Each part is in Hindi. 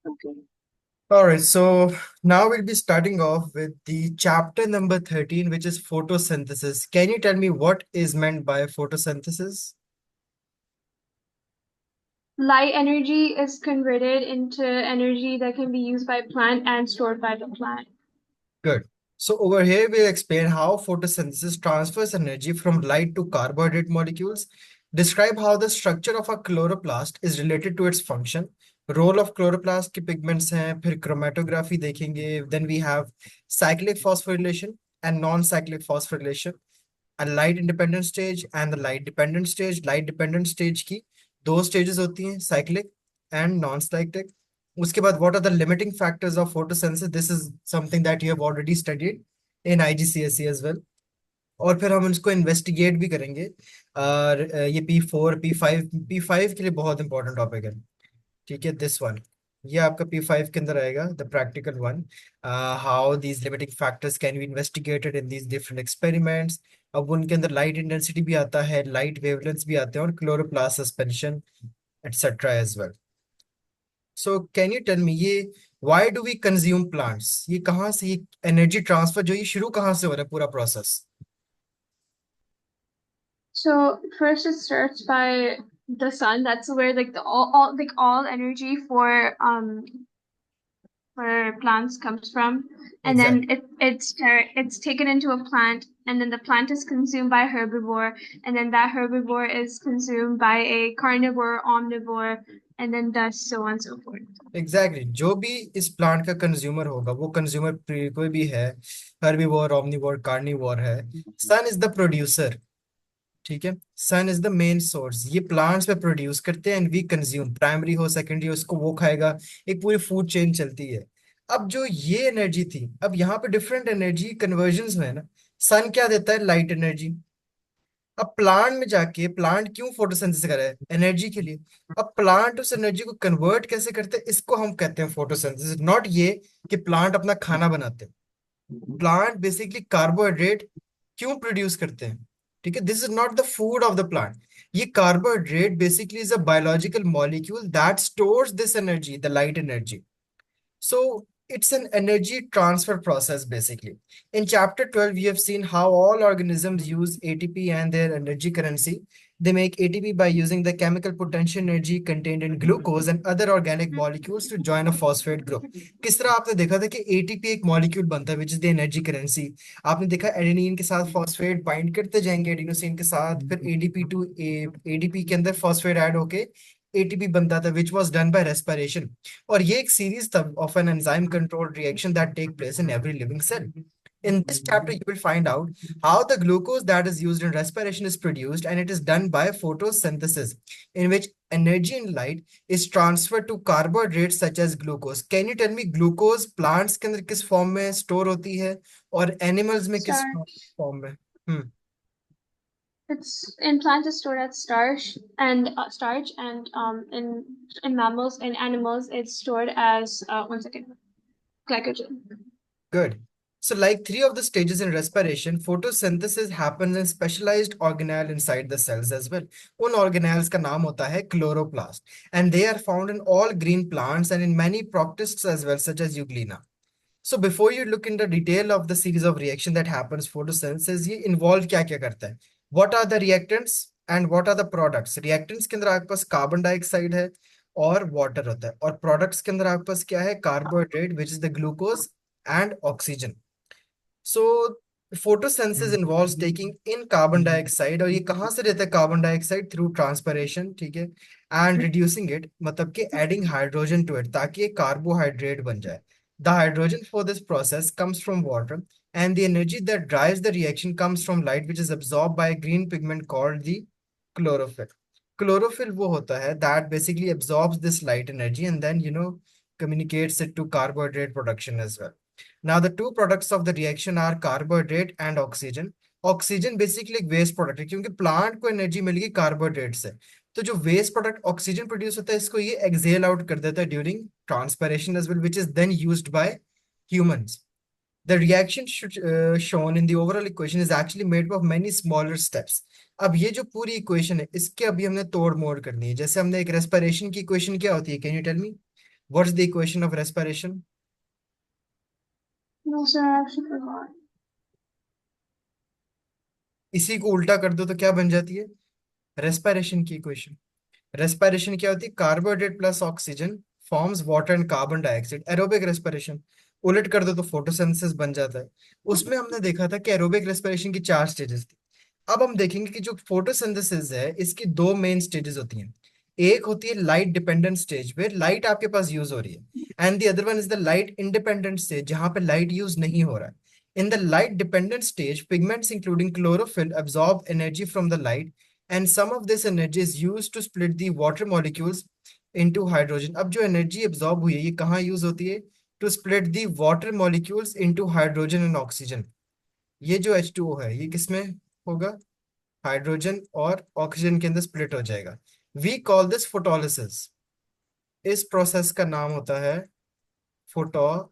Okay. All right, so now we'll be starting off with the chapter number 13, which is photosynthesis. Can you tell me what is meant by photosynthesis? Light energy is converted into energy that can be used by plant and stored by the plant. Good. So over here, we'll explain how photosynthesis transfers energy from light to carbohydrate molecules, describe how the structure of a chloroplast is related to its function, role of chloroplast के pigments हैं, फिर chromatography देखेंगे, then we have cyclic phosphorylation and non-cyclic phosphorylation, a light independent stage and the light dependent stage. Light dependent stage की दो stages होती हैं, cyclic and non-cyclic. उसके बाद what are the limiting factors of photosynthesis? This is something that you have already studied in IGCSE as well. और फिर हम इसको इन्वेस्टिगेट भी करेंगे। और ये P4 P5 के लिए बहुत इंपॉर्टेंट टॉपिक है। ठीक है, दिस वन, ये आपका P5 के अंदर आएगा, the practical one. How these limiting factors can be investigated in these different experiments. अब उनके अंदर लाइट इंटेंसिटी भी आता है, लाइट वेवलेंथ्स भी आते हैं, और chloroplast suspension etcetera as well. So can you tell me, ये why do we consume plants, ये कहाँ से, ये एनर्जी ट्रांसफर जो ये शुरू कहाँ से हो रहा है पूरा process? So first it starts by the sun. That's where like the all energy for plants comes from. And then exactly. it's taken into a plant, and then the plant is consumed by herbivore, and then that herbivore is consumed by a carnivore, omnivore, and then thus so on and so forth. Exactly, जो भी इस प्लांट का कंज्यूमर होगा, वो कंज्यूमर कोई भी है, हर्बीवोर, ओमनीवोर, कार्निवोर है, सन इज द प्रोड्यूसर। ठीक है, सन इज द मेन सोर्स, ये प्लांट्स पे प्रोड्यूस करते हैं एंड वी कंज्यूम, प्राइमरी हो सेकेंडरी हो, उसको वो खाएगा। एक पूरी फूड चेन चलती है। अब जो ये एनर्जी थी, अब यहाँ पे डिफरेंट एनर्जी कन्वर्जन में है ना। सन क्या देता है? Light energy. अब प्लांट में जाके प्लांट क्यों फोटोसिंथेसिस कर रहा है? एनर्जी के लिए। अब प्लांट उस एनर्जी को कन्वर्ट कैसे करते हैं, इसको हम कहते हैं फोटोसिंथेसिस, नॉट ये कि प्लांट अपना खाना बनाते हैं। प्लांट बेसिकली कार्बोहाइड्रेट क्यों प्रोड्यूस करते हैं? ठीक है, this is not the food of the plant. ये carbohydrate basically is a biological molecule that stores this energy, the light energy. So it's an energy transfer process basically. In chapter 12, we have seen how all organisms use ATP and their energy currency. They make ATP by using the chemical potential energy contained in glucose and other organic molecules to join a phosphate group. किस तरह आपने देखा था कि ATP एक मॉलिक्यूल बनता है which is the energy currency. आपने देखा एडेनिन के साथ फॉस्फेट बाइंड करते जाएंगे एडिनोसिन के साथ, फिर ADP टू ADP के अंदर फॉस्फेट ऐड होके ATP बनता था which was done by respiration. और ये एक सीरीज था of an enzyme controlled reaction that take place in every living cell. In this chapter, you will find out how the glucose that is used in respiration is produced, and it is done by photosynthesis, in which energy and light is transferred to carbohydrates such as glucose. Can you tell me glucose plants के अंदर किस फॉर्म में स्टोर होती है और एनिमल्स में किस Starch. फॉर्म में? हम्म। It's in plants it's stored as starch, and in mammals and animals it's stored as one second, glycogen. Good. So, like three of the stages in respiration, photosynthesis happens in specialized organelle inside the cells as well. उन organelles का नाम होता है chloroplast, and they are found in all green plants and in many protists as well, such as Euglena. So, before you look into detail of the series of reaction that happens photosynthesis, ये involve क्या क्या करता है? What are the reactants and what are the products? Reactants के अंदर आपके पास कार्बन डाइऑक्साइड है और वाटर होता है, और प्रोडक्ट्स के अंदर आपके पास क्या है? Carbohydrate which is the glucose and oxygen. So photosynthesis involves taking in carbon dioxide, और ये कहाँ से रहता है कार्बन डाइऑक्साइड? Through transpiration. ठीक है, एंड रिड्यूसिंग इट, मतलब कि एडिंग हाइड्रोजन टू इट ताकि ये कार्बोहाइड्रेट बन जाए। The hydrogen for this process comes from water, and the energy that drives the reaction comes from light which is absorbed by a green pigment called the chlorophyll. Chlorophyll वो होता है that basically absorbs this light energy and then communicates it to carbohydrate production as well. Now, the two products of the reaction are carbohydrate and oxygen. Oxygen basically एक वेस्ट प्रोडक्ट है क्योंकि प्लांट को एनर्जी मिलेगी कार्बोहाइड्रेट से। तो जो वेस्ट प्रोडक्ट ऑक्सीजन प्रोड्यूस होता है, इसको ये एक्सेल आउट कर देता है during transpiration as well, which is then used by humans. The reaction shown in the overall equation is actually made up of many smaller steps. अब ये जो पूरी इक्वेशन है, इसके अभी हमने तोड़ मोड़ करनी है। जैसे हमने एक रेस्पिरेशन की इक्वेशन क्या होती है, can you tell me? What is the equation of respiration? No, sir, I actually forgot. इसी को उल्टा कर दो तो क्या बन जाती है रेस्पिरेशन की इक्वेशन। रेस्पिरेशन क्या होती है, carbohydrate plus oxygen forms water and carbon dioxide, aerobic respiration. उलट कर दो तो फोटोसिंथेसिस बन जाता है। उसमें हमने देखा था कि एरोबिक रेस्पिरेशन की 4 स्टेजेस थी। अब हम देखेंगे कि जो फोटोसिंथेसिस है इसकी 2 मेन स्टेजेस होती हैं। एक होती है लाइट डिपेंडेंट स्टेज पे लाइट आपके पास यूज हो रही है, and the other one is the light independent stage जहां पे लाइट यूज नहीं हो रहा है। इन the light dependent stage pigments including chlorophyll absorb energy from the light, and some of this energy is used to split the water molecules into hydrogen। अब जो एनर्जी एब्जॉर्ब हुई है ये कहाँ यूज होती है, to split the water molecules into hydrogen and oxygen. ये जो H2O है ये किसमें होगा, हाइड्रोजन और ऑक्सीजन के अंदर स्प्लिट हो जाएगा। We call this photolysis. इस प्रोसेस का नाम होता है फोटोलिसिस,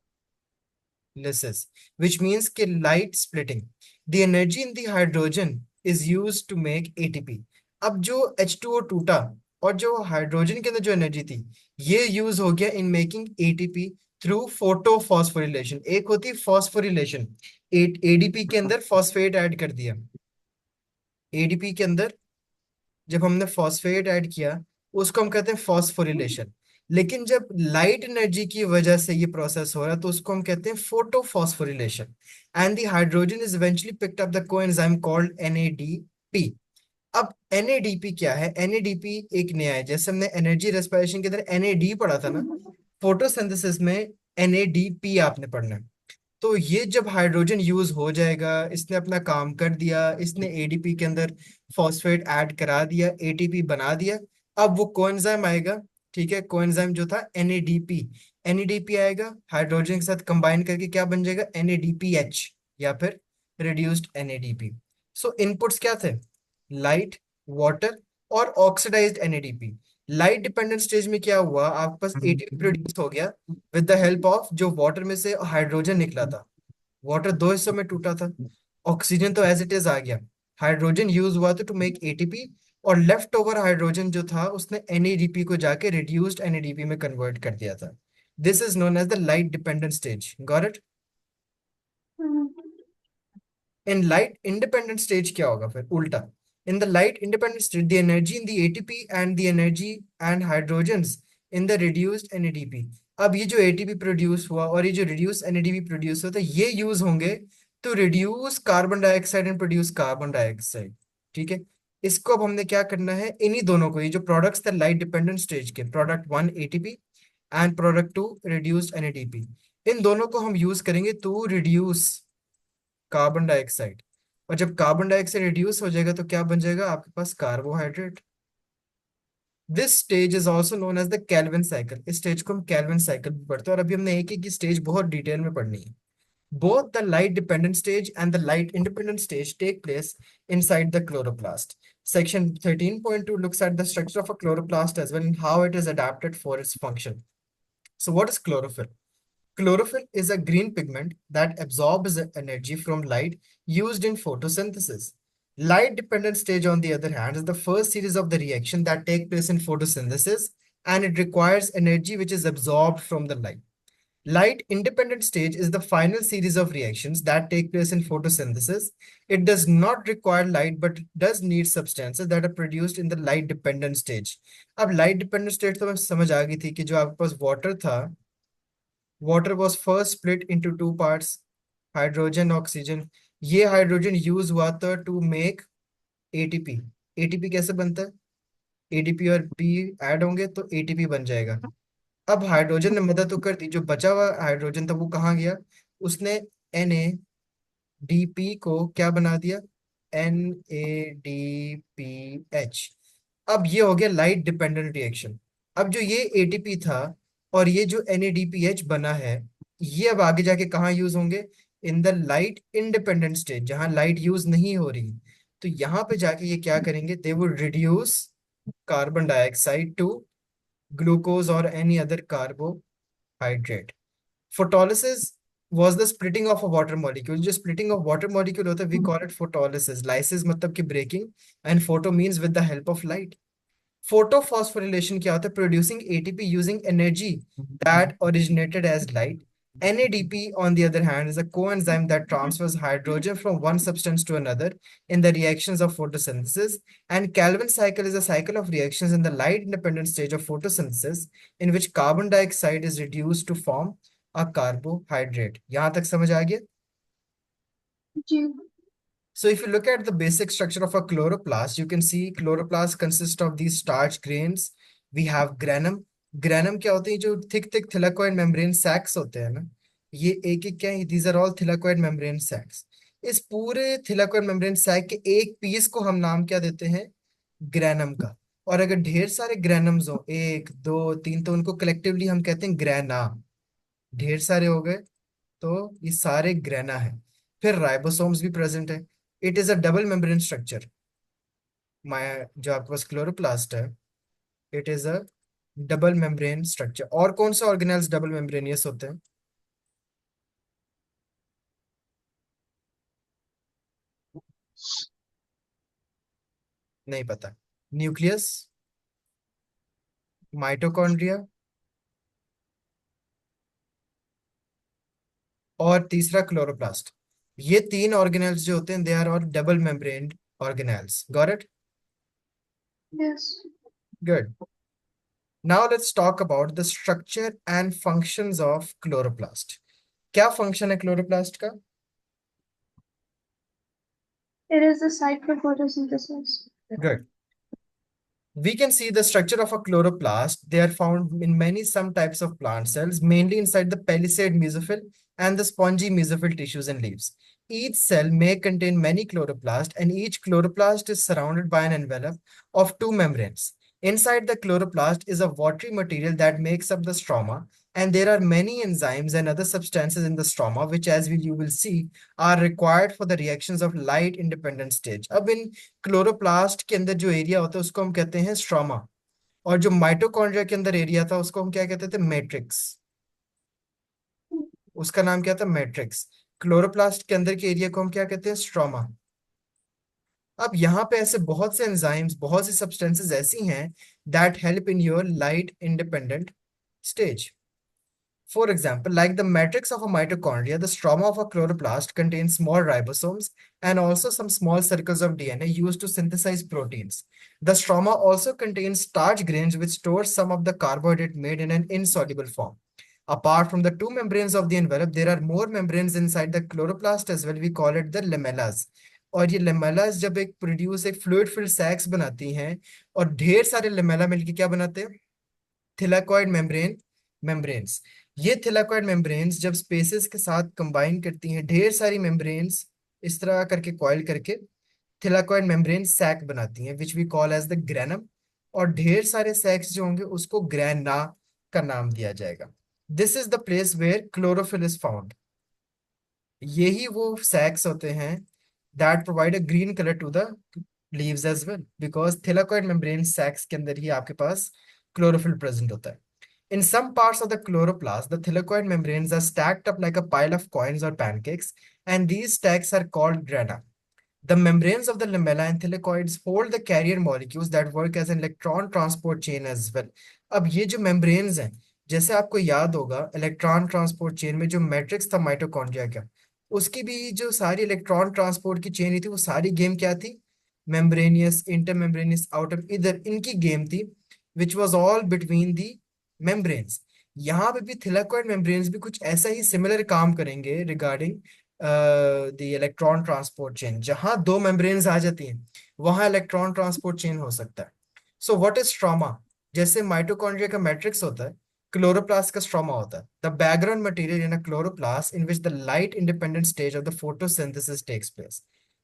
which means कि light splitting। The energy in the hydrogen is used to make ATP। अब जो H2O टूटा और जो हाइड्रोजन के अंदर जो एनर्जी थी ये यूज हो गया in making ATP through photophosphorylation. एक होती है फॉस्फोरिलेशन, एडीपी के अंदर फॉस्फेट ऐड कर दिया। एडीपी के अंदर जब हमने फॉस्फेट ऐड किया उसको हम कहते हैं फॉस्फोरिलेशन। लेकिन जब लाइट एनर्जी की वजह से ये प्रोसेस हो रहा है तो उसको हम कहते हैं photophosphorylation. And the hydrogen is eventually picked up the coenzyme called NADP. अब एनएडीपी क्या है, एनएडीपी एक नया है। जैसे हमने एनर्जी रेस्पिरेशन के अंदर एनएडी पढ़ा था ना, फोटोसिंथेसिस में एनएडीपी आपने पढ़ना है। तो ये जब हाइड्रोजन यूज हो जाएगा, इसने अपना काम कर दिया, इसने एडीपी के अंदर फॉस्फेट ऐड करा दिया, एटीपी बना दिया। अब वो कोएंजाइम आएगा, ठीक है, कोएंजाइम जो था एनएडीपी, एनएडीपी आएगा हाइड्रोजन के साथ कंबाइन करके क्या बन जाएगा, एनएडीपीएच या फिर रिड्यूस्ड एनएडीपी। सो इनपुट्स क्या थे, लाइट, वाटर और oxidized NADP. Light dependent stage में क्या हुआ, आपके पास एटीपी प्रोड्यूस हो गया विद द हेल्प ऑफ जो वाटर में से हाइड्रोजन निकला था। वाटर 2 हिस्सों में टूटा था, ऑक्सीजन तो एज इट इज आ गया, हाइड्रोजन यूज हुआ था टू मेक एटीपी, और लेफ्ट ओवर हाइड्रोजन जो था उसने एनएडीपी को जाके रिड्यूस्ड एनएडीपी में कन्वर्ट कर दिया था। This is known as the light dependent stage. Got it? In light independent stage क्या होगा फिर उल्टा, in the light independent stage the energy in the ATP and the energy and hydrogens in the reduced NADP. अब ये जो एटीपी प्रोड्यूस हुआ और ये जो रिड्यूस एनएडीपी प्रोड्यूस होता है ये यूज होंगे to reduce carbon dioxide and produce carbon dioxide. ठीक है, इसको अब हमने क्या करना है, इन्हीं दोनों को, ये जो प्रोडक्ट्स थे लाइट डिपेंडेंट स्टेज के, product 1 ATP and product 2 reduced NADP, इन दोनों को हम यूज करेंगे टू रिड्यूस कार्बन डाइऑक्साइड। और जब कार्बन डाइऑक्साइड रिड्यूस हो जाएगा तो क्या बन जाएगा आपके पास, carbohydrate. This stage is also known as the Calvin cycle. इस स्टेज को हम कैल्विन साइकिल भी पढ़ते हैं, और अभी हमने एक एक स्टेज बहुत डिटेल में पढ़नी है। Both the light dependent stage and the light independent stage take place inside the chloroplast. Section 13.2 looks at the structure of a chloroplast as well and how it is adapted for its function. So, what is chlorophyll? Chlorophyll is a green pigment that absorbs energy from light used in photosynthesis. Light dependent stage, on the other hand, is the first series of the reaction that take place in photosynthesis, and it requires energy which is absorbed from the light. Light independent stage is the final series of reactions that take place in photosynthesis. It does not require light but does need substances that are produced in the light dependent stage. अब light dependent stage तो मैं समझ आ गई थी कि जो आपके पास water था, water was first split into 2 parts, hydrogen oxygen। ये हाइड्रोजन यूज हुआ था टू मेक एटीपी। एटीपी कैसे बनता है, एडीपी और पी ऐड होंगे तो एटीपी बन जाएगा। अब हाइड्रोजन ने मदद तो कर दी, जो बचा हुआ हाइड्रोजन था वो कहाँ गया, उसने NADP को क्या बना दिया, NADPH। अब ये हो गया लाइट डिपेंडेंट रिएक्शन। अब जो ये एटीपी था और ये जो NADPH बना है ये अब आगे जाके कहाँ यूज होंगे, इन द लाइट इंडिपेंडेंट स्टेट जहां लाइट यूज नहीं हो रही। तो यहाँ पे जाके ये क्या करेंगे, they would reduce carbon dioxide to glucose और any other carbohydrate. Photolysis was the splitting of a water molecule। जो splitting of water molecule होता है we call it photolysis। lysis मतलब कि breaking, and photo means with the help of light। Photophosphorylation क्या होता है? Producing ATP using energy that originated as light. NADP, on the other hand, is a coenzyme that transfers hydrogen from one substance to another in the reactions of photosynthesis. And Calvin cycle is a cycle of reactions in the light-independent stage of photosynthesis, in which carbon dioxide is reduced to form a carbohydrate. यहाँ तक समझ आ गया? जी। So if you look at the basic structure of a chloroplast, you can see chloroplast consists of these starch grains. We have granum. Granum क्या होते हैं? जो thick thick thylakoid membrane sacs होते हैं ना, ये एक एक क्या है? These are all thylakoid membrane sacs. इस पूरे thylakoid membrane sac के एक पीस को हम नाम क्या देते हैं? ग्रैनम का। और अगर ढेर सारे ग्रैनम्स हो, एक दो तीन, तो उनको कलेक्टिवली हम कहते हैं ग्रैना। ढेर सारे हो गए तो ये सारे ग्रेना है। फिर राइबोसोम्स भी प्रेजेंट है। It is a double membrane structure. माया जो आपके पास क्लोरोप्लास्ट है, it is a double membrane structure. और कौन से ऑर्गेनेल्स डबल मेम्ब्रेनियस होते हैं? नहीं पता। न्यूक्लियस, माइटोकॉन्ड्रिया, और तीसरा क्लोरोप्लास्ट। ये तीन ऑर्गेनेल्स जो होते हैं, they are all double membrane organelles. Got it? Yes. Good. Now let's talk about the structure and functions of chloroplast. क्या फंक्शन है क्लोरोप्लास्ट का? It is the site for photosynthesis. गुड। We can see the structure of a chloroplast. They are found in many some types of plant cells, mainly inside the palisade mesophyll and the spongy mesophyll tissues and leaves. Each cell may contain many chloroplasts, and each chloroplast is surrounded by an envelope of two membranes. Inside the chloroplast is a watery material that makes up the stroma, and there are many enzymes and other substances in the stroma, which, as you will see, are required for the reactions of light independent stage. अब इन क्लोरोप्लास्ट के अंदर जो एरिया होता है उसको हम कहते हैं स्ट्रोमा। और जो माइटोकॉन्ड्रिया के अंदर एरिया था उसको हम क्या कहते थे? मैट्रिक्स। उसका नाम क्या था? मैट्रिक्स। क्लोरोप्लास्ट के अंदर के एरिया को हम क्या कहते हैं? स्ट्रोमा। अब यहाँ पे ऐसे बहुत से एंजाइम्स, बहुत सी सब्सटेंसेस ऐसी हैं that help in your light independent stage. For example, like the matrix of a mitochondria, the stroma of a chloroplast contains small ribosomes and also some small circles of DNA used to synthesize proteins. The stroma also contains starch grains which store some of the carbohydrate made in an insoluble form. Apart from the two membranes of the envelope, there are more membranes inside the chloroplast as well. We call it the lamellas. और ये लेमेलास जब एक प्रोड्यूस एक फ्लूइड फिल्ड सैक्स बनाती हैं, और ढेर सारे लेमेला मिलके क्या बनाते हैं? थिलाकॉइड मेम्ब्रेन मेम्ब्रेन्स। ये थिलाकॉइड मेम्ब्रेन्स जब स्पेसेस के साथ कंबाइन करती हैं, ढेर सारी मेम्ब्रेन्स इस तरह करके कॉइल करके थिलाकॉइड मेम्ब्रेन सैक बनाती हैं, which we call as the granum. और ढेर सारे सैक्स जो होंगे उसको ग्रैना का नाम दिया जाएगा। This is the place where chlorophyll is found. यही वो सैक्स होते हैं that provide a green colour to the leaves as well, because thylakoid membrane sacs के अंदर ही आपके पास क्लोरोफिल प्रेजेंट होता है। In some parts of the chloroplast, the thylakoid membranes are stacked up like a pile of coins or pancakes, and these stacks are called grana. The membranes of the lamella and thylakoids hold the carrier molecules that work as an electron transport chain as well. अब ये जो membranes हैं, जैसे आपको याद होगा इलेक्ट्रॉन ट्रांसपोर्ट चेन में जो मैट्रिक्स था माइटोकॉन्ड्रिया का, उसकी भी जो सारी इलेक्ट्रॉन ट्रांसपोर्ट की चेन थी वो सारी गेम क्या थी? मेम्ब्रेनियस, इंटरमेम्ब्रेनियस, आउटर, इधर इनकी गेम थी, which was all between the membranes. यहाँ पे भी थिलाकॉइड मेम्ब्रेन्स भी कुछ ऐसा ही सिमिलर काम करेंगे regarding the electron transport chain. जहां दो मेम्ब्रेन्स आ जाती हैं वहां इलेक्ट्रॉन ट्रांसपोर्ट चेन हो सकता है। So what is stroma? जैसे माइटोकॉन्ड्रिया का मैट्रिक्स होता है, क्लोरोप्लास्ट का स्ट्रोमा होता है। The background material in a chloroplast in which the light independent stage of the photosynthesis takes place.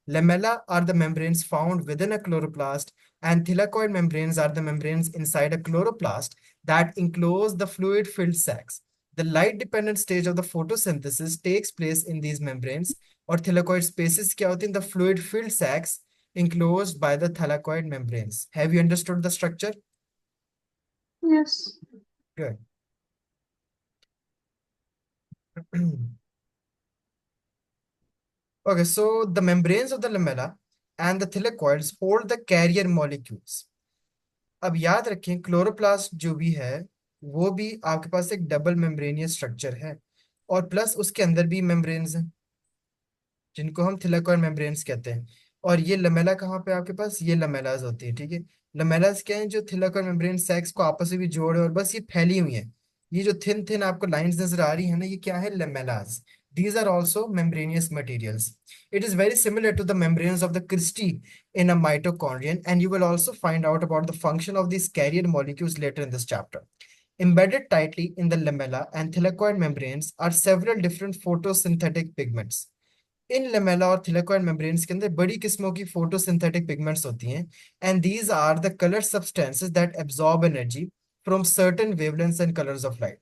Lamella are the membranes found within a chloroplast, and thylakoid membranes are the membranes inside a chloroplast that enclose the fluid filled sacs. The light dependent stage of the photosynthesis takes place in these membranes, or thylakoid spaces क्या होती हैं? The fluid filled sacs enclosed by the thylakoid membranes. Have you understood the structure? Yes. Good. Okay, so the membranes of the lamella and the thylakoids hold the carrier molecules. अब याद रखें क्लोरोप्लास्ट जो भी है वो भी आपके पास एक डबल मेम्ब्रेनियस स्ट्रक्चर है, और प्लस उसके अंदर भी मेम्ब्रेन्स हैं जिनको हम थिलाकोइड मेम्ब्रेन्स कहते हैं। और ये लमेला कहाँ पे आपके पास, ये लमेलाज होती है, ठीक है। लमेलाज क्या है, जो थिलाकोइड मेम्ब्रेन सैक्स को आपस में भी जोड़े और बस ये फैली हुई है। ये जो थिन थिन आपको लाइंस नजर आ रही है ना, ये क्या है, लमेलाज। These are also membranous materials. It is very similar to the membranes of the cristae in a mitochondrion, and you will also find out about the function of these carrier molecules later in this chapter. Embedded tightly in the lamella and thylakoid membranes are several different photosynthetic pigments. In lamella और थिलाकोइड मेम्ब्रेन्स के अंदर बड़ी किस्मों की फोटोसिंथेटिक पिगमेंट्स होती हैं, and these are the colour substances that absorb energy from certain wavelengths and colours of light.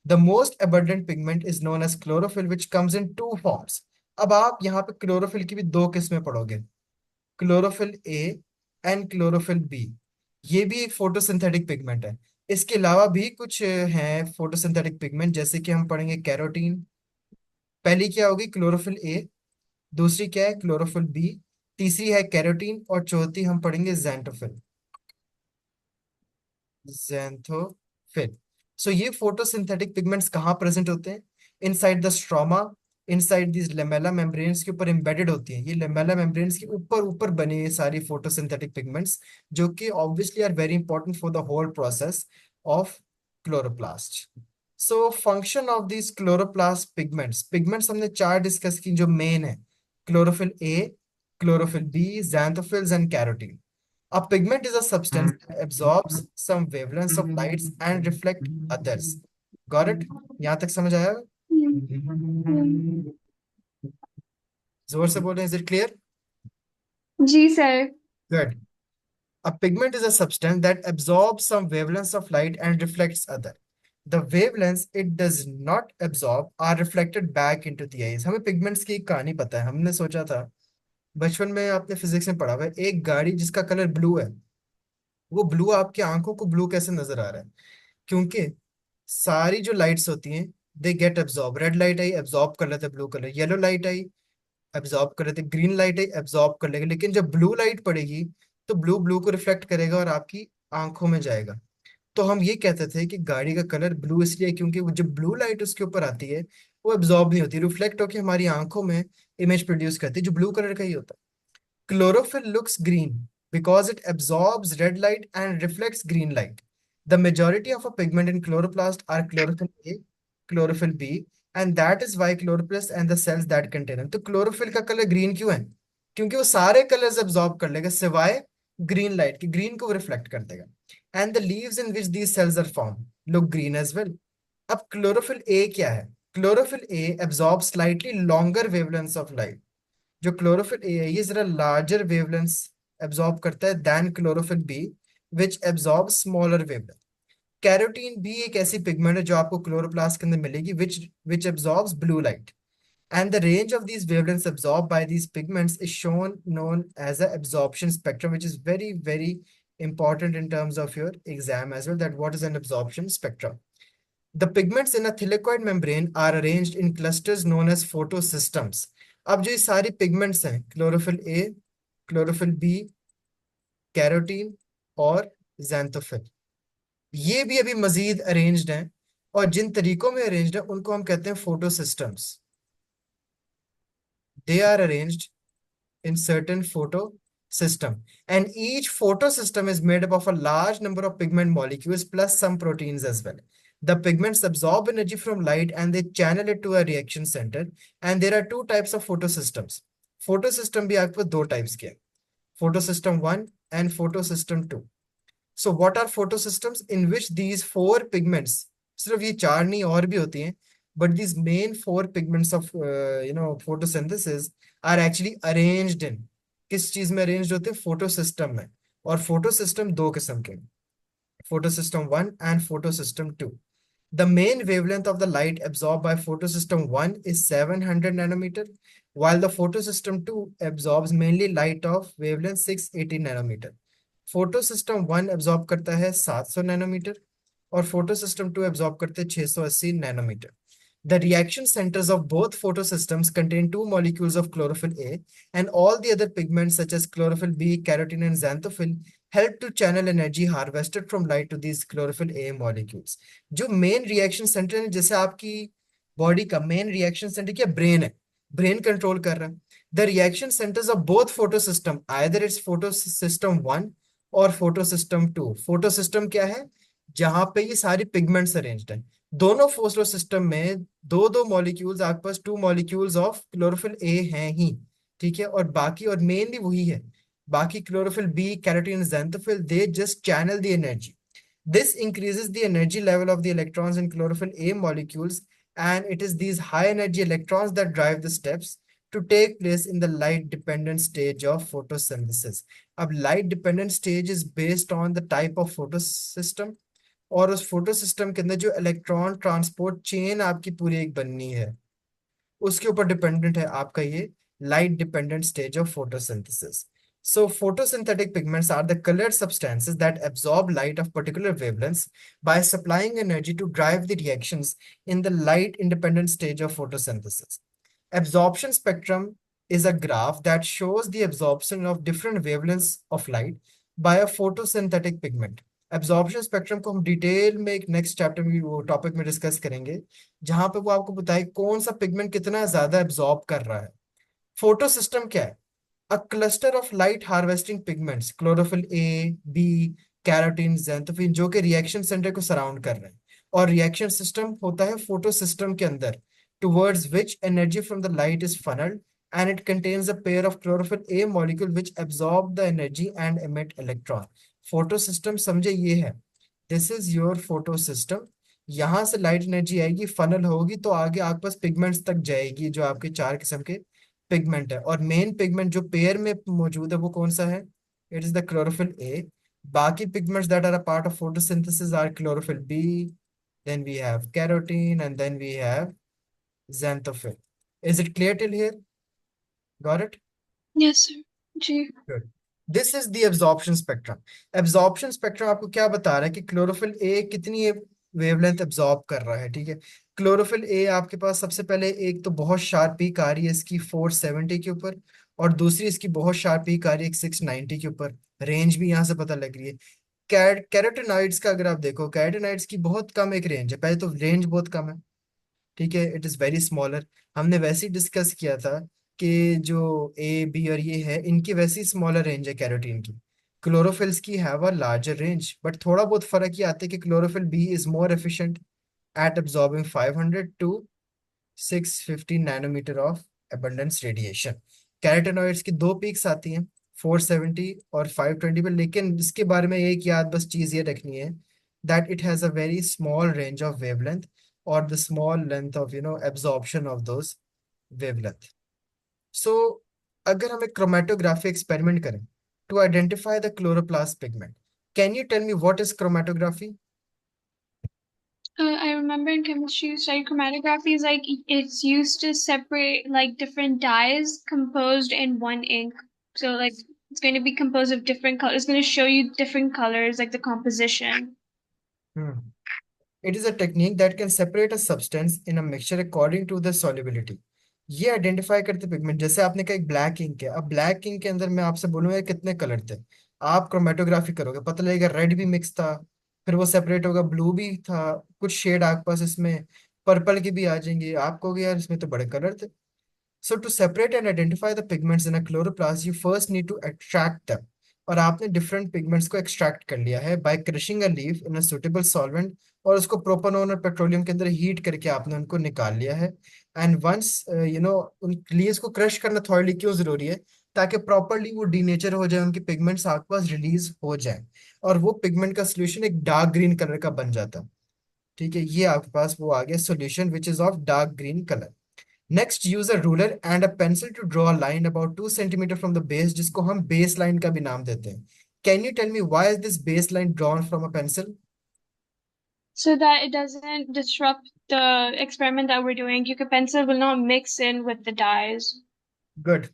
The most abundant pigment is known as chlorophyll, which comes in two forms. अब आप यहाँ पे क्लोरोफिल की भी दो किस्में पढ़ोगे, chlorophyll A and chlorophyll B. ये भी एक फोटोसिंथेटिक पिगमेंट है। इसके अलावा भी कुछ हैं फोटोसिंथेटिक पिगमेंट, जैसे कि हम पढ़ेंगे कैरोटीन। पहली क्या होगी, क्लोरोफिल ए। दूसरी क्या है, क्लोरोफिल बी। तीसरी है कैरोटीन, और चौथी हम पढ़ेंगे जेंटोफिल, जेंथोफिल। सो ये फोटोसिंथेटिक पिगमेंट्स कहाँ प्रेजेंट होते हैं, inside the stroma, inside this lamella membranes के ऊपर एम्बेडेड होती हैं। ये लेमेला मेम्ब्रेन्स के ऊपर ऊपर बने ये सारी फोटोसिंथेटिक पिगमेंट्स, जो कि obviously are very important for the whole process of chloroplast. So function of this chloroplast pigments, pigments हमने चार डिस्कस की जो मेन है, chlorophyll A, chlorophyll B, xanthophylls and carotene. A pigment is a substance that absorbs some wavelengths of lights and reflect others. Got it? यहाँ तक समझ आया? जोर से बोलें, is it clear? जी sir. Good. A pigment is a substance that absorbs some wavelengths of light and reflects other. The wavelengths it does not absorb are reflected back into the eyes. हमें पिगमेंट्स की एक कहानी पता है, हमने सोचा था बचपन में, आपने फिजिक्स में पढ़ा हुआ है, एक गाड़ी जिसका कलर ब्लू है, वो ब्लू आपकी आंखों को ब्लू कैसे नजर आ रहा है, क्योंकि सारी जो लाइट्स होती हैं they get absorb. Red light I absorb कर लेते ब्लू कलर, येलो लाइट आई एब्जॉर्ब कर लेते, ग्रीन लाइट आई एब्जॉर्ब कर लेगा, लेकिन जब ब्लू लाइट पड़ेगी तो ब्लू ब्लू को रिफ्लेक्ट करेगा और आपकी आंखों में जाएगा। तो हम ये कहते थे कि गाड़ी का कलर ब्लू इसलिए क्योंकि वो जब ब्लू लाइट उसके ऊपर आती है वो एब्जॉर्ब नहीं होती, रिफ्लेक्ट होकर हमारी आंखों में इमेज प्रोड्यूस करती है जो ब्लू कलर का ही होता है। Chlorophyll looks green because it absorbs red light and reflects green light. The majority of a pigment in chloroplast are chlorophyll A, chlorophyll B, and that is why chloroplast and the cells that contain them. तो chlorophyll का कलर ग्रीन क्यों है, क्योंकि वो सारे कलर्स एब्जॉर्ब कर लेगा सिवाय ग्रीन लाइट की, ग्रीन को रिफ्लेक्ट कर देगा। And the leaves in which these cells are form look green as well. अब क्लोरोफिल ए क्या है, chlorophyll A absorb slightly longer wavelengths of light. जो क्लोरोफिल ए है ये जरा लार्जर वेवलेंथ एब्जॉर्ब करता है then chlorophyll B which absorb smaller wavelength. Carotene भी एक ऐसी पिगमेंट है जो आपको क्लोरोप्लास्ट के अंदर मिलेगी which which absorbs blue light, and the range of these wavelengths absorbed by these pigments is shown known as a absorption spectrum, which is very very important in terms of your exam as well, that what is an absorption spectrum. The pigments in a thylakoid membrane are arranged in clusters known as photosystems. अब जो ये सारी पिगमेंट्स हैं, chlorophyll A, chlorophyll B, carotene और xanthophyll, ये भी अभी मजीद अरेंज्ड हैं, और जिन तरीकों में अरेंज्ड है उनको हम कहते हैं photosystems. They are arranged in certain photosystem, and each photosystem is made up of a large number of pigment molecules plus some proteins as well. The pigments absorb energy from light and they channel it to a reaction center, and there are two types of photosystems. Photosystem भी आपको दो types के हैं, photosystem 1 and photosystem 2. So what are photosystems in which these four pigments, सिर्फ ये चार नहीं और भी होती हैं, but these main four pigments of photosynthesis are actually arranged in, किस चीज में अरेंज्ड होते हैं, फोटोसिस्टम में। और फोटोसिस्टम दो किस्म के, photosystem 1 and photosystem 2. The main wavelength of the light absorbed by photosystem 1 is 700 nanometer, while the photosystem 2 absorbs mainly light of wavelength 680 nanometer. Photosystem 1 absorb करता है 700 नैनोमीटर, और फोटोसिस्टम 2 एब्जॉर्ब करते हैं 680 nanometre. The reaction centers of both photosystems contain two molecules of chlorophyll A, and all the other pigments such as chlorophyll B, carotene, and xanthophyll help to channel energy harvested from light to these chlorophyll A molecules. जो मेन रिएक्शन सेंटर है, जैसे आपकी बॉडी का मेन रिएक्शन सेंटर क्या, ब्रेन है, ब्रेन कंट्रोल कर रहा है the reaction centres of both photo system, either it's photo system 1 और फोटो सिस्टम 2। फोटो सिस्टम क्या है, जहां पे ये सारी पिगमेंट्स अरेंज्ड है। दोनों फोटो सिस्टम में दो दो मॉलिक्यूल्स, आपके पास 2 मॉलिक्यूल्स ऑफ क्लोरोफिल ए हैं ही, ठीक है, और बाकी और मेनली वही है, बाकी chlorophyll B, carotene, xanthophyll, they just channel the energy. This increases the energy level of the electrons in chlorophyll A molecules, and it is these high energy electrons that drive the steps to take place in the light dependent stage of photosynthesis. अब light dependent stage is based on the type of photosystem, और उस फोटो सिस्टम के अंदर जो इलेक्ट्रॉन ट्रांसपोर्ट चेन आपकी पूरी एक बननी है, उसके ऊपर डिपेंडेंट है आपका ये light dependent stage of photosynthesis. So photosynthetic pigments are the colored substances that absorb light of particular wavelengths by supplying energy to drive the reactions in the light independent stage of photosynthesis. Absorption spectrum is a graph that shows the absorption of different wavelengths of light by a photosynthetic pigment. Absorption spectrum को हम डिटेल में एक नेक्स्ट चैप्टर में वो टॉपिक में डिस्कस करेंगे, जहां पे वो आपको बताए कौन सा पिगमेंट कितना ज्यादा एब्जॉर्ब कर रहा है। फोटो सिस्टम क्या है, a cluster of light harvesting pigments, chlorophyll A, B, carotene, xanthophyll, जो कि रिएक्शन सेंटर को सराउंड कर रहे हैं, और रिएक्शन सिस्टम होता है फोटो सिस्टम के अंदर, towards which energy from the light is funnelled, and it contains a pair of chlorophyll A molecule which absorb the energy and emit electron. Photo system समझे ये है, this is your photo system. यहां से लाइट एनर्जी आएगी, फनल होगी तो आगे आपके पास पिगमेंट्स तक जाएगी, जो आपके 4 किस्म के पिगमेंट है, और मेन पिगमेंट जो पेयर में मौजूद है वो कौन सा है, it is the chlorophyll A. बाकी pigments that are a part of photosynthesis are chlorophyll B, then we have carotene, and then we have xanthophyll. Is it clear till here? Got it? Yes, sir. जी. Good. This is the absorption spectrum. Absorption spectrum आपको क्या बता रहा है कि क्लोरोफिल ए कितनी वेवलेंथ एब्जॉर्ब कर रहा है, ठीक है। क्लोरोफिल ए आपके पास सबसे पहले एक तो बहुत शार्प पीक आ रही है इसकी 470 के ऊपर, और दूसरी इसकी बहुत शार्प पीक आ रही है 690 के ऊपर। रेंज भी यहाँ से पता लग रही है। कैरोटेनॉइड्स का अगर आप देखो, कैरोटेनॉइड्स की बहुत कम एक रेंज है, पहले तो रेंज बहुत कम है, ठीक है, इट इज़ वेरी स्मॉलर। हमने वैसे ही डिस्कस किया था कि जो ए बी और ये है, इनकी वैसी स्मॉलर रेंज है कैरोटीन की। क्लोरोफिल्स की have a larger range, but थोड़ा बहुत फर्क ये आता है कि chlorophyll B is more efficient at absorbing 500 to 650 nanometer of abundance radiation. Carotenoids की दो पीक्स आती हैं, 470 और 520 पे, लेकिन इसके बारे में एक याद बस चीज ये रखनी है, that it has a very small range of wavelength, or the small length of absorption of those wavelength. So अगर हम एक क्रोमेटोग्राफी एक्सपेरिमेंट करें to identify the chloroplast pigment, can you tell me what is chromatography? I remember in chemistry you studied chromatography is like it's used to separate like different dyes composed in one ink. So like it's going to be composed of different colors. It's going to show you different colors, like the composition. Hmm. It is a technique that can separate a substance in a mixture according to the solubility. ये आइडेंटिफाई करते पिगमेंट, जैसे आपने कहा एक ब्लैक इंक है, अब ब्लैक इंक के अंदर मैं आपसे बोलूंगा कितने कलर थे, आप क्रोमेटोग्राफी करोगे पता लगेगा रेड भी मिक्स था, फिर वो सेपरेट होगा, ब्लू भी था, कुछ शेड आपके पास इसमें पर्पल की भी आ जाएंगी, आप कहोगे यार इसमें तो बड़े कलर थे। So to separate and identify the pigments in a chloroplast, you first need to extract them. और आपने different pigments को extract कर लिया है by crushing a leaf in a suitable solvent, और उसको प्रोपानोन और पेट्रोलियम के अंदर हीट करके आपने उनको निकाल लिया है। एंड वंस उन लीव्स को क्रश करना थॉइडली क्यों जरूरी है, ताकि प्रॉपरली वो डीनेचर हो जाए, उनके पिगमेंट्स आपके पास रिलीज हो जाए, और वो पिगमेंट का सोल्यूशन एक डार्क ग्रीन कलर का बन जाता है, ठीक है। ये आपके पास वो आ गया solution which is of dark green colour. Next, use a ruler and a pencil to draw a line about 2 centimetre from the base, जिसको हम बेस लाइन का भी नाम देते हैं। Can you tell me why is this base line drawn from a pencil? So that it doesn't disrupt the experiment that we're doing. You could pencil will not mix in with the dyes. Good.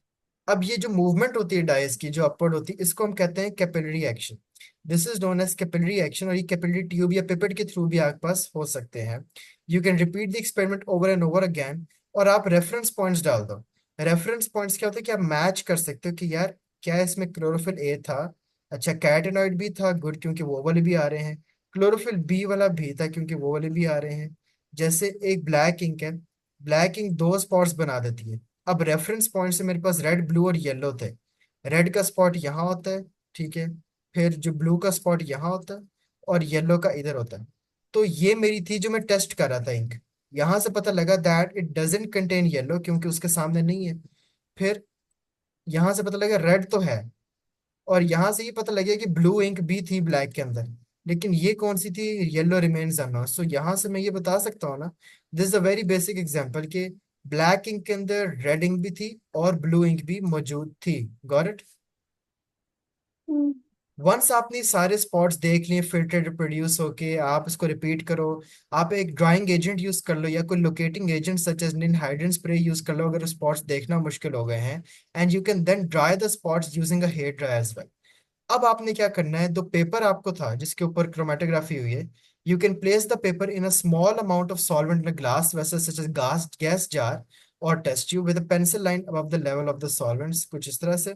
अब ये जो मूवमेंट होती है डाइस की, जो अपवर्ड होती है, इसको हम कहते हैं capillary action. This is known as capillary action, और ये कैपिलरी ट्यूब या पिपेट के थ्रू भी आपके पास हो सकते हैं। You can repeat the experiment over and over again, और आप रेफरेंस पॉइंट्स डाल दो। रेफरेंस पॉइंट्स क्या होते हैं कि आप मैच कर सकते हो कि यार क्या इसमें क्लोरोफिल ए था अच्छा, कैटेनॉइड भी था, गुड, क्योंकि वो वाले भी आ रहे हैं। क्लोरोफिल बी वाला भी था क्योंकि वो वाले भी आ रहे हैं। जैसे एक ब्लैक इंक है, ब्लैक इंक दो स्पॉट्स बना देती है। अब रेफरेंस पॉइंट से मेरे पास रेड, ब्लू और येलो थे। रेड का स्पॉट यहाँ होता है, ठीक है, फिर जो ब्लू का स्पॉट यहाँ होता है और येलो का इधर होता है। तो ये मेरी थी जो मैं टेस्ट कर रहा था इंक। यहाँ से पता लगा that it doesn't contain yellow क्योंकि उसके सामने नहीं है। फिर यहाँ से पता लगा रेड तो है, और यहां से ये पता लगे कि ब्लू इंक भी थी ब्लैक के अंदर, लेकिन ये कौन सी थी, येलो रिमेन्स अननोन। सो यहां से मैं ये बता सकता हूँ ना, this is a very basic example कि ब्लैक इंक के अंदर रेड इंक भी थी और ब्लू इंक भी मौजूद थी। Got it? हम्म। वंस आपने सारे स्पॉट्स देख लिए, फिल्टर रिप्रोड्यूस होके, आप इसको रिपीट करो। आप एक ड्राइंग एजेंट यूज कर लो या कोई locating agent such as ninhydrin spray use कर लो अगर स्पॉट्स देखना मुश्किल हो गए हैं। And you can then dry the spots using a hair dryer as well. अब आपने क्या करना है, दो पेपर आपको था जिसके ऊपर क्रोमेटोग्राफी हुई है, you can place the paper in a small amount of solvent in a glass vessel such as gas jar और test tube with a pencil line above the level of the solvents, कुछ इस तरह से।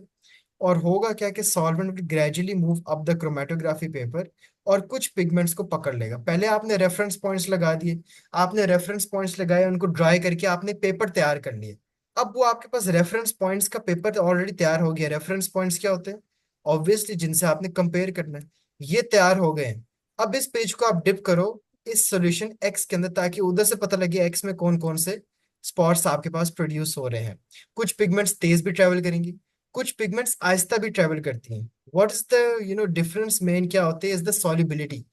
और होगा क्या कि solvent will gradually move up the chromatography paper और कुछ पिगमेंट्स को पकड़ लेगा। पहले आपने रेफरेंस पॉइंट्स लगा दिए, आपने रेफरेंस पॉइंट्स लगाए, उनको ड्राई करके आपने पेपर तैयार कर लिए। अब वो आपके पास रेफरेंस पॉइंट्स का पेपर ऑलरेडी तैयार हो गया। रेफरेंस पॉइंट्स क्या होते हैं? ऑब्वियसली जिनसे आपने कंपेयर करना है। ये तैयार हो गए हैं। अब इस पेज को आप डिप करो इस सॉल्यूशन एक्स के अंदर, ताकि उधर से पता लगे एक्स में कौन कौन से स्पॉट्स आपके पास प्रोड्यूस हो रहे हैं। कुछ पिगमेंट्स तेज भी ट्रेवल करेंगी, कुछ पिगमेंट्स आहिस्ता भी ट्रेवल करती हैं। What is the difference main क्या होते हैं, is the solubility.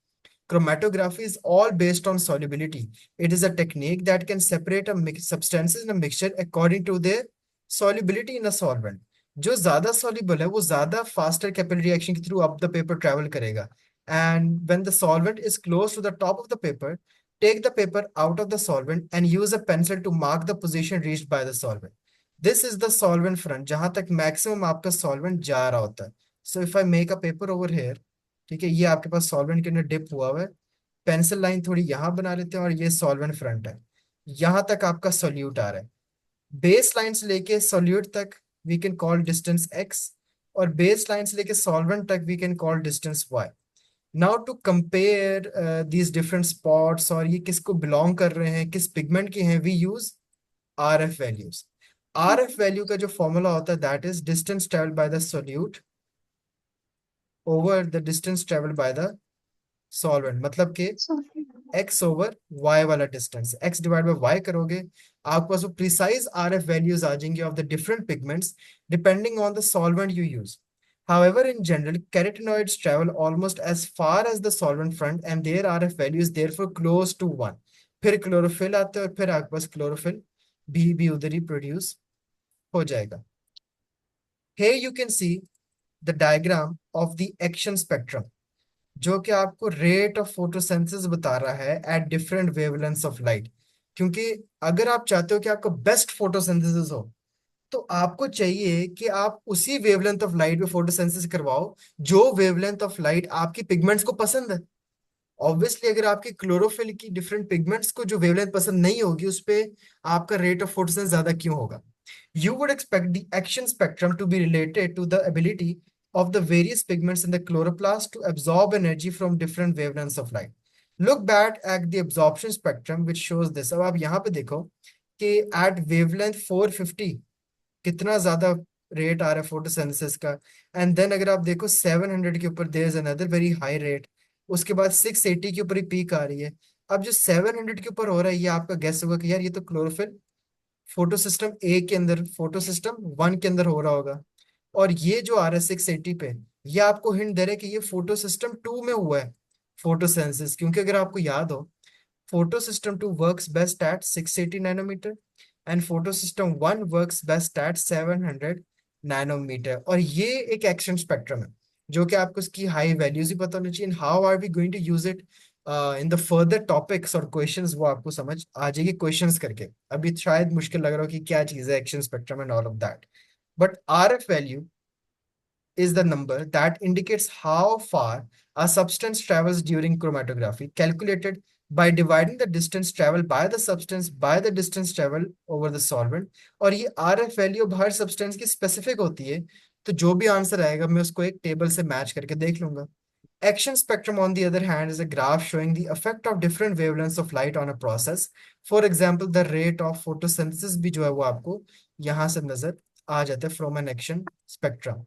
Chromatography is all based on solubility. It is a technique that can separate substances in a mixture according to their solubility in a solvent. जो ज्यादा soluble है वो ज्यादा faster capillary reaction के through up the paper travel करेगा. And when the solvent is close to the top of the paper, take the paper out of the solvent and use a pencil to mark the position reached by the solvent. This is the solvent front, जहां तक maximum आपका solvent जा रहा होता है. So if I make a paper over here, ठीक है, ये आपके पास सॉल्वेंट के अंदर डिप हुआ हुआ है, पेंसिल लाइन थोड़ी यहाँ बना लेते हैं और ये सॉल्वेंट फ्रंट है। यहाँ तक आपका सोल्यूट आ रहा है। बेस लाइन से लेके सोल्यूट तक we can call distance X, और बेस लाइन से लेके सॉल्वेंट तक we can call distance Y. Now to compare these different spots और ये किसको बिलोंग कर रहे हैं, किस पिगमेंट के हैं, we use R F values. R F value का जो फॉर्मूला होता है that is distance travel by the solute over the distance travel by the solvent. मतलब कि So, एक्स ओवर वाई वाला distance, X divide by Y करोगे, आपके पास वो प्रिसाइज आर एफ वैल्यूज आ जाएंगे of the different pigments depending on the solvent you use. However, in general, carotenoids travel almost as far as the solvent front and their RF value is therefore close to 1। फिर क्लोरोफिल आते हैं और फिर आपके पास क्लोरोफिल भी उधर ही प्रोड्यूस हो जाएगा। Here you can see the diagram of the action spectrum, जो कि आपको रेट ऑफ फोटोसिंथेसिस बता रहा है at different wavelengths of light. क्योंकि अगर आप चाहते हो कि आपको बेस्ट फोटोसिंथेसिस हो, तो आपको चाहिए कि आप उसी वेवलेंथ ऑफ लाइट पे फोटोसिंथेसिस करवाओ जो वेवलेंथ ऑफ लाइट आपकी पिगमेंट्स को पसंद है। ऑब्वियसली अगर आपकी क्लोरोफिल की डिफरेंट पिगमेंट्स को जो वेवलेंथ पसंद नहीं होगी, उस पे आपका रेट ऑफ फोटोसिंथेसिस ज्यादा क्यों होगा? You would expect the action spectrum to be related to the ability of the various pigments in the chloroplast to absorb energy from different wavelengths of light. Look back at the absorption spectrum which shows this. अब आप यहाँ पे देखो कि at wavelength 450 कितना ज्यादा रेट आ रहा है फोटोसिंथेसिस का। एंड देन अगर आप देखो 700 के ऊपर there is another very high rate. उसके बाद 680 के ऊपर ही पीक आ रही है। अब जो 700 के ऊपर हो रहा है ये आपका गेस होगा कि यार ये तो क्लोरोफिल फोटो सिस्टम ए के अंदर, फोटो सिस्टम वन के अंदर हो रहा होगा। और ये जो आ रहा है 680 पे, ये आपको हिंट दे रहा है कि ये फोटो सिस्टम टू में हुआ है फोटोसेंसिस। क्योंकि अगर आपको याद हो, photo system two works best at 680 nanometer and photo system one works best at 700 nanometer. और ये एक एक्शन स्पेक्ट्रम है जो कि आपको इसकी हाई वैल्यूज ही पता होनी चाहिए। How are we going to use it in the further topics और क्वेश्चंस, वो आपको समझ आ जाएगी क्वेश्चंस करके। अभी शायद मुश्किल लग रहा हो कि क्या चीज है action spectrum and all of that, but are F value is the number that indicates how far a substance travels during chromatography, calculated by dividing the distance traveled by the substance by the distance traveled over the solvent। और ये are F value her substance की स्पेसिफिक होती है। तो जो भी आंसर आएगा मैं उसको एक टेबल से मैच करके देख लूंगा। Action spectrum, on the other hand, is a graph showing the effect of different wavelengths of light on a process. For example, the rate of photosynthesis भी जो है वो आपको यहाँ से नजर आ जाता है from an action spectrum.